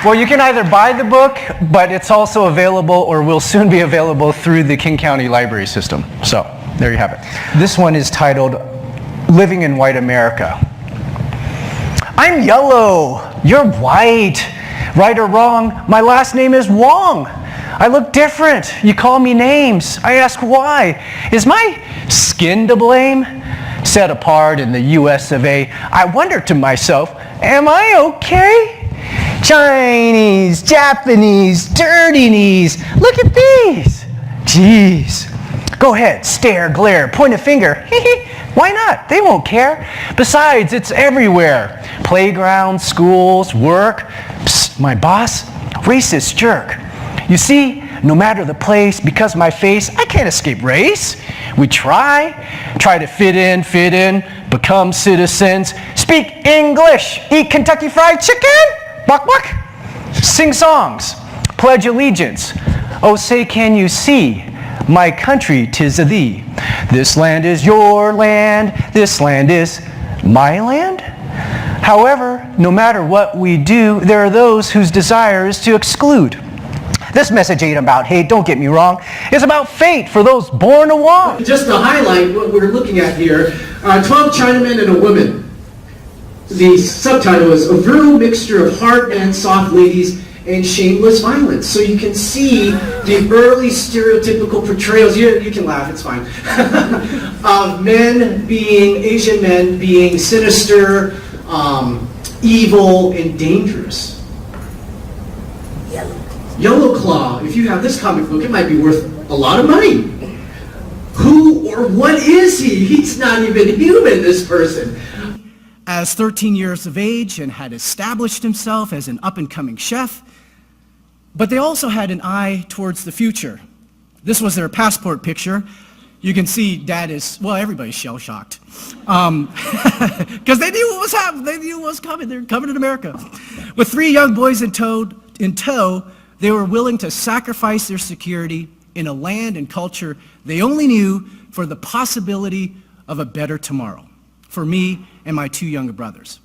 Well, you can either buy the book, but it's also available or will soon be available through the King County Library System. So, there you have it. This one is titled Living in White America. I'm yellow. You're white. Right or wrong, my last name is Wong. I look different. You call me names. I ask why. Is my skin to blame? Set apart in the US of A, I wonder to myself, am I okay? Chinese, Japanese, dirty knees. Look at these. Jeez. Go ahead, stare, glare, point a finger. Why not? They won't care. Besides, it's everywhere. Playgrounds, schools, work. Psst, my boss, racist jerk. You see, no matter the place, because my face, I can't escape race. We try to fit in, become citizens, speak English, eat Kentucky Fried Chicken, buck buck, sing songs, pledge allegiance. Oh, say can you see, my country 'tis a thee. This land is your land, this land is my land. However, no matter what we do, there are those whose desire is to exclude. This message ain't about hate, don't get me wrong. It's about fate for those born to walk. Just to highlight what we're looking at here, 12 Chinamen and a woman. The subtitle is A Virile Mixture of Hard Men, Soft Ladies, and Shameless Violence. So you can see the early stereotypical portrayals, you can laugh, it's fine, of Asian men being sinister, evil, and dangerous. Yellow Claw, if you have this comic book, it might be worth a lot of money. Who or what is he? He's not even human, this person. As 13 years of age and had established himself as an up-and-coming chef, but they also had an eye towards the future. This was their passport picture. You can see Dad is, well, everybody's shell-shocked. Because they knew what was happening. They knew what was coming. They were coming to America. With 3 young boys in tow, they were willing to sacrifice their security in a land and culture they only knew for the possibility of a better tomorrow, for me and my 2 younger brothers.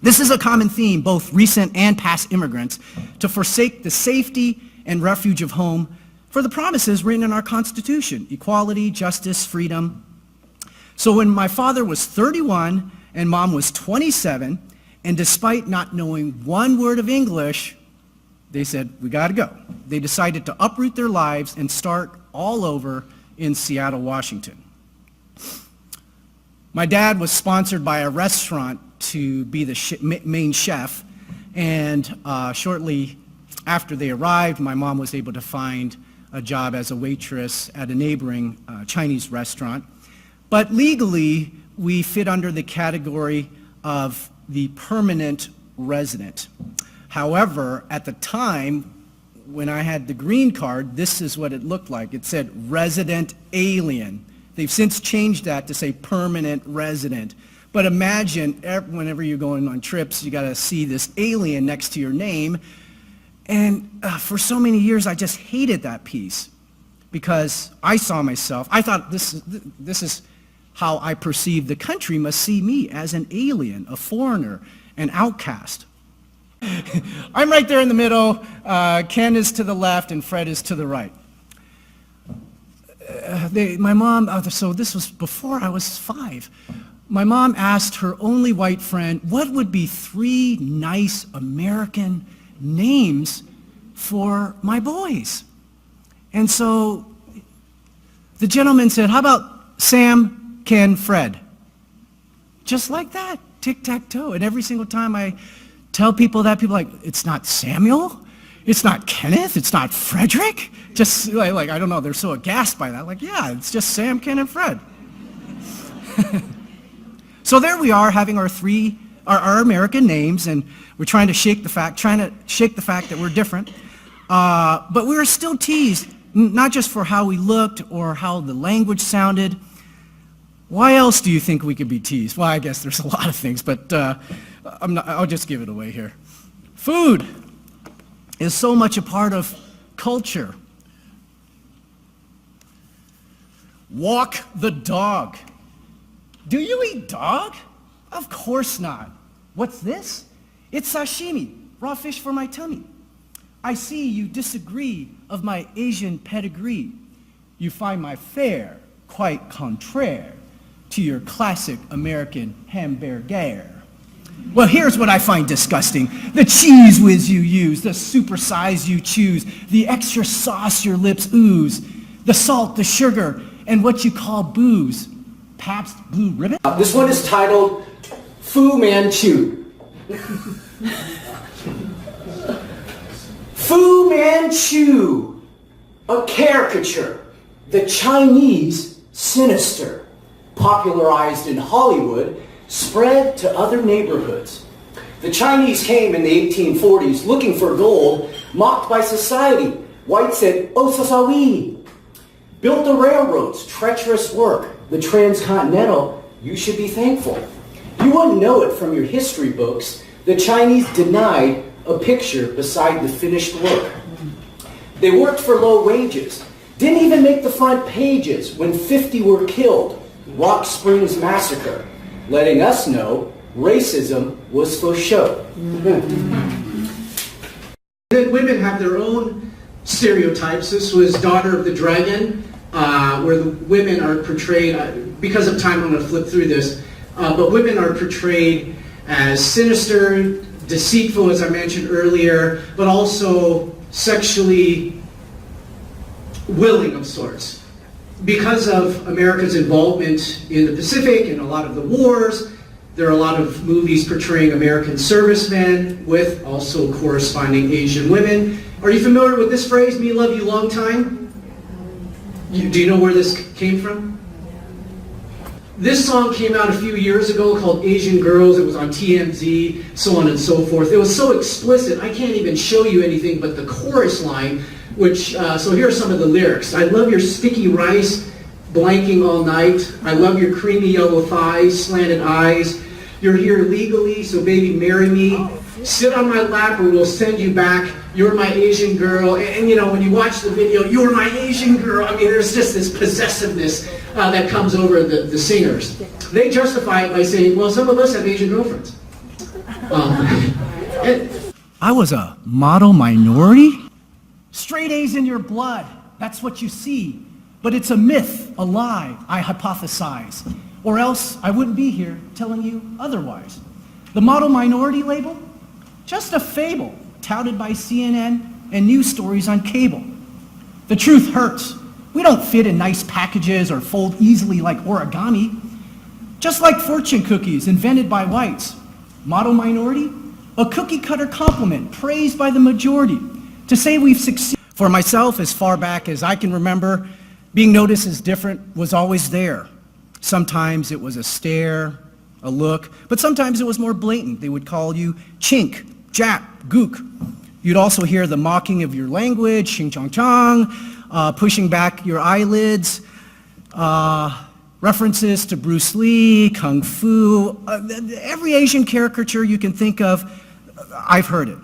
This is a common theme, both recent and past immigrants, to forsake the safety and refuge of home for the promises written in our Constitution, equality, justice, freedom. So when my father was 31 and Mom was 27, and despite not knowing one word of English, they said, we gotta go. They decided to uproot their lives and start all over in Seattle, Washington. My dad was sponsored by a restaurant to be the main chef, and shortly after they arrived, my mom was able to find a job as a waitress at a neighboring Chinese restaurant. But legally, we fit under the category of the permanent resident. However, at the time, when I had the green card, this is what it looked like. It said resident alien. They've since changed that to say permanent resident. But imagine, whenever you're going on trips, you got to see this alien next to your name. And for so many years, I just hated that piece because I saw myself, I thought this is how I perceived the country must see me, as an alien, a foreigner, an outcast. I'm right there in the middle. Ken is to the left and Fred is to the right. My mom, so this was before I was 5. My mom asked her only white friend, what would be 3 nice American names for my boys? And so the gentleman said, how about Sam, Ken, Fred? Just like that, tic-tac-toe. And every single time I tell people that, people are like, it's not Samuel, it's not Kenneth, it's not Frederick. Just like I don't know, they're so aghast by that. Like, yeah, it's just Sam, Ken, and Fred. So there we are, having our American names, and we're trying to shake the fact that we're different. But we were still teased, not just for how we looked or how the language sounded. Why else do you think we could be teased? Well, I guess there's a lot of things, but I'll just give it away here. Food is so much a part of culture. Walk the dog. Do you eat dog? Of course not. What's this? It's sashimi, raw fish for my tummy. I see you disagree of my Asian pedigree. You find my fare quite contraire to your classic American hamburger. Well, here's what I find disgusting. The cheese whiz you use, the super size you choose, the extra sauce your lips ooze, the salt, the sugar, and what you call booze. Pabst Blue Ribbon? This one is titled Fu Manchu. Fu Manchu, a caricature, the Chinese sinister, popularized in Hollywood, spread to other neighborhoods. The Chinese came in the 1840s looking for gold, mocked by society. White said, "Oh, sasawi." Built the railroads, treacherous work. The transcontinental, you should be thankful. You wouldn't know it from your history books. The Chinese denied a picture beside the finished work. They worked for low wages, didn't even make the front pages when 50 were killed. Rock Springs Massacre, letting us know racism was for show. Then women have their own stereotypes. This was Daughter of the Dragon, where the women are portrayed, because of time I'm going to flip through this, but women are portrayed as sinister, deceitful, as I mentioned earlier, but also sexually willing of sorts. Because of America's involvement in the Pacific and a lot of the wars, there are a lot of movies portraying American servicemen with also corresponding Asian women. Are you familiar with this phrase, "Me love you long time"? Do you know where this came from? This song came out a few years ago called Asian Girls. It was on TMZ, so on and so forth. It was so explicit, I can't even show you anything but the chorus line, which, so here are some of the lyrics. "I love your sticky rice, blanking all night. I love your creamy yellow thighs, slanted eyes. You're here legally, so baby, marry me. Sit on my lap or we'll send you back. You're my Asian girl." And you know, when you watch the video, "You're my Asian girl," I mean, there's just this possessiveness that comes over the singers. They justify it by saying, well, some of us have Asian girlfriends. I was a model minority? Straight A's in your blood, that's what you see. But it's a myth, a lie, I hypothesize. Or else I wouldn't be here telling you otherwise. The model minority label? Just a fable touted by CNN and news stories on cable. The truth hurts. We don't fit in nice packages or fold easily like origami. Just like fortune cookies invented by whites. Model minority? A cookie cutter compliment praised by the majority. To say we've succeeded. For myself, as far back as I can remember, being noticed as different was always there. Sometimes it was a stare, a look, but sometimes it was more blatant. They would call you chink, Jap, gook. You'd also hear the mocking of your language, xing chong chong, pushing back your eyelids, references to Bruce Lee, Kung Fu, every Asian caricature you can think of, I've heard it.